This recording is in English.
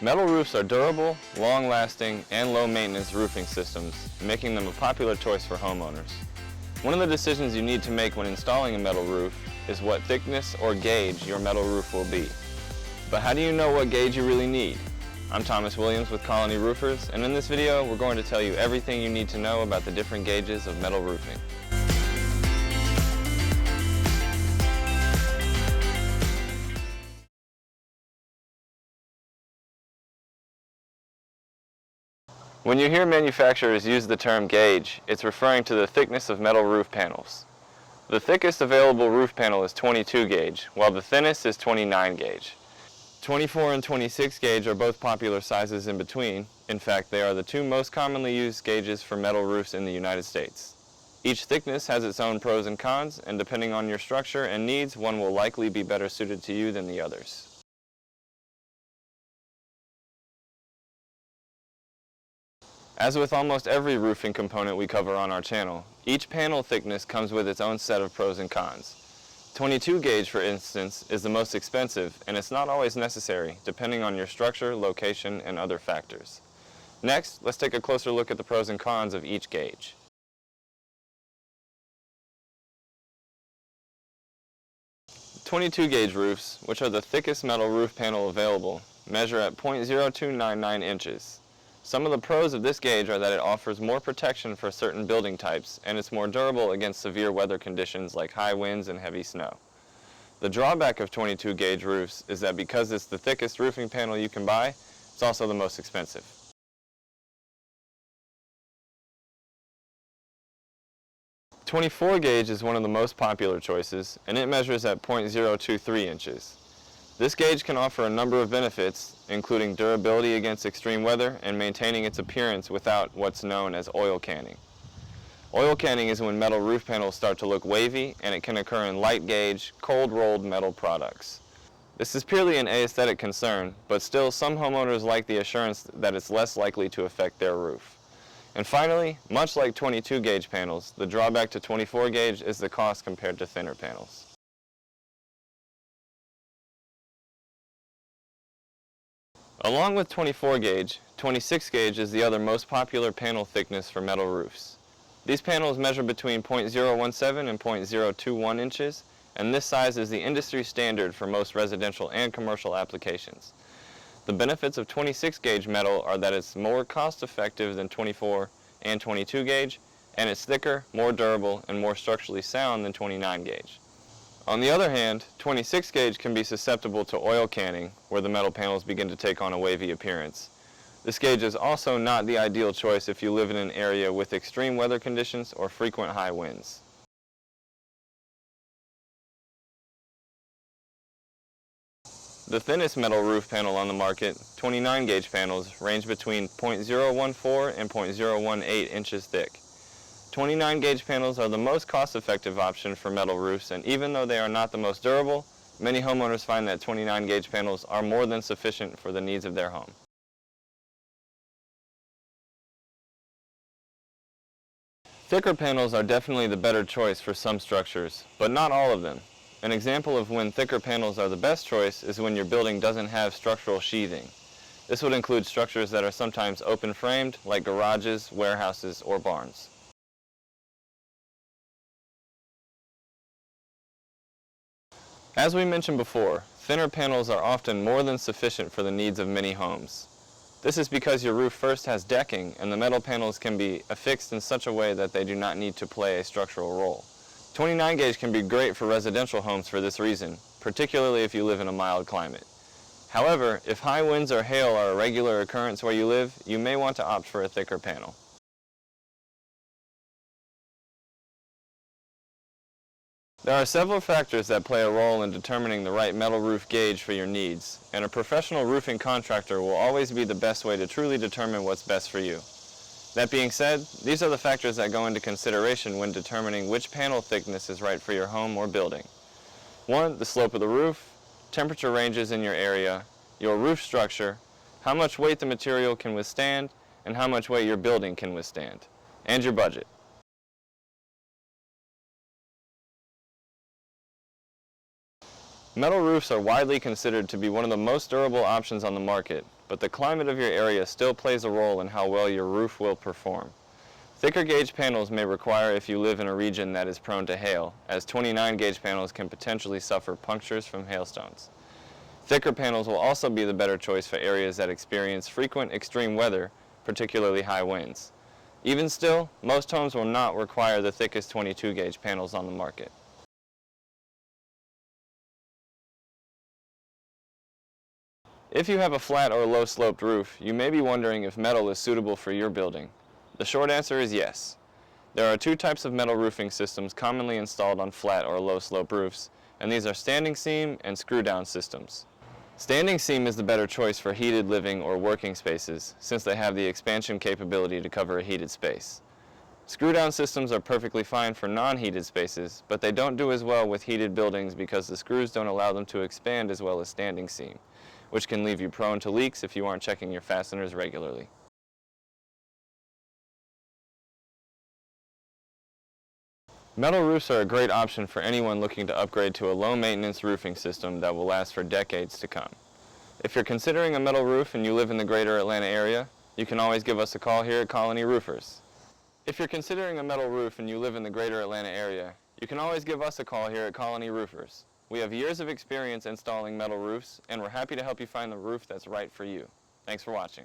Metal roofs are durable, long-lasting, and low-maintenance roofing systems, making them a popular choice for homeowners. One of the decisions you need to make when installing a metal roof is what thickness or gauge your metal roof will be. But how do you know what gauge you really need? I'm Thomas Williams with Colony Roofers, and in this video we're going to tell you everything you need to know about the different gauges of metal roofing. When you hear manufacturers use the term gauge, it's referring to the thickness of metal roof panels. The thickest available roof panel is 22 gauge, while the thinnest is 29 gauge. 24 and 26 gauge are both popular sizes in between. In fact, they are the two most commonly used gauges for metal roofs in the United States. Each thickness has its own pros and cons, and depending on your structure and needs, one will likely be better suited to you than the others. As with almost every roofing component we cover on our channel, each panel thickness comes with its own set of pros and cons. 22 gauge, for instance, is the most expensive, and it's not always necessary, depending on your structure, location, and other factors. Next, let's take a closer look at the pros and cons of each gauge. .22 gauge roofs, which are the thickest metal roof panel available, measure at 0.0299 inches. Some of the pros of this gauge are that it offers more protection for certain building types, and it's more durable against severe weather conditions like high winds and heavy snow. The drawback of 22 gauge roofs is that because it's the thickest roofing panel you can buy, it's also the most expensive. .24 gauge is one of the most popular choices, and it measures at 0.023 inches. This gauge can offer a number of benefits, including durability against extreme weather and maintaining its appearance without what's known as oil canning. Oil canning is when metal roof panels start to look wavy, and it can occur in light gauge, cold rolled metal products. This is purely an aesthetic concern, but still some homeowners like the assurance that it's less likely to affect their roof. And finally, much like 22 gauge panels, the drawback to 24 gauge is the cost compared to thinner panels. Along with 24 gauge, 26 gauge is the other most popular panel thickness for metal roofs. These panels measure between 0.017 and 0.021 inches, and this size is the industry standard for most residential and commercial applications. The benefits of 26 gauge metal are that it's more cost effective than 24 and 22 gauge, and it's thicker, more durable, and more structurally sound than 29 gauge. On the other hand, 26 gauge can be susceptible to oil canning, where the metal panels begin to take on a wavy appearance. This gauge is also not the ideal choice if you live in an area with extreme weather conditions or frequent high winds. The thinnest metal roof panel on the market, 29 gauge panels, range between 0.014 and 0.018 inches thick. 29 gauge panels are the most cost-effective option for metal roofs, and even though they are not the most durable, many homeowners find that 29 gauge panels are more than sufficient for the needs of their home. Thicker panels are definitely the better choice for some structures, but not all of them. An example of when thicker panels are the best choice is when your building doesn't have structural sheathing. This would include structures that are sometimes open-framed, like garages, warehouses, or barns. As we mentioned before, thinner panels are often more than sufficient for the needs of many homes. This is because your roof first has decking, and the metal panels can be affixed in such a way that they do not need to play a structural role. 29 gauge can be great for residential homes for this reason, particularly if you live in a mild climate. However, if high winds or hail are a regular occurrence where you live, you may want to opt for a thicker panel. There are several factors that play a role in determining the right metal roof gauge for your needs, and a professional roofing contractor will always be the best way to truly determine what's best for you. That being said, these are the factors that go into consideration when determining which panel thickness is right for your home or building. 1. The slope of the roof, temperature ranges in your area, your roof structure, how much weight the material can withstand, and how much weight your building can withstand, and your budget. Metal roofs are widely considered to be one of the most durable options on the market, but the climate of your area still plays a role in how well your roof will perform. Thicker gauge panels may require if you live in a region that is prone to hail, as 29 gauge panels can potentially suffer punctures from hailstones. Thicker panels will also be the better choice for areas that experience frequent extreme weather, particularly high winds. Even still, most homes will not require the thickest 22 gauge panels on the market. If you have a flat or low sloped roof, you may be wondering if metal is suitable for your building. The short answer is yes. There are two types of metal roofing systems commonly installed on flat or low slope roofs, and these are standing seam and screw down systems. Standing seam is the better choice for heated living or working spaces, since they have the expansion capability to cover a heated space. Screw down systems are perfectly fine for non-heated spaces, but they don't do as well with heated buildings because the screws don't allow them to expand as well as standing seam, which can leave you prone to leaks if you aren't checking your fasteners regularly. Metal roofs are a great option for anyone looking to upgrade to a low-maintenance roofing system that will last for decades to come. If you're considering a metal roof and you live in the greater Atlanta area, you can always give us a call here at Colony Roofers. If you're considering a metal roof and you live in the greater Atlanta area, you can always give us a call here at Colony Roofers. We have years of experience installing metal roofs, and we're happy to help you find the roof that's right for you. Thanks for watching.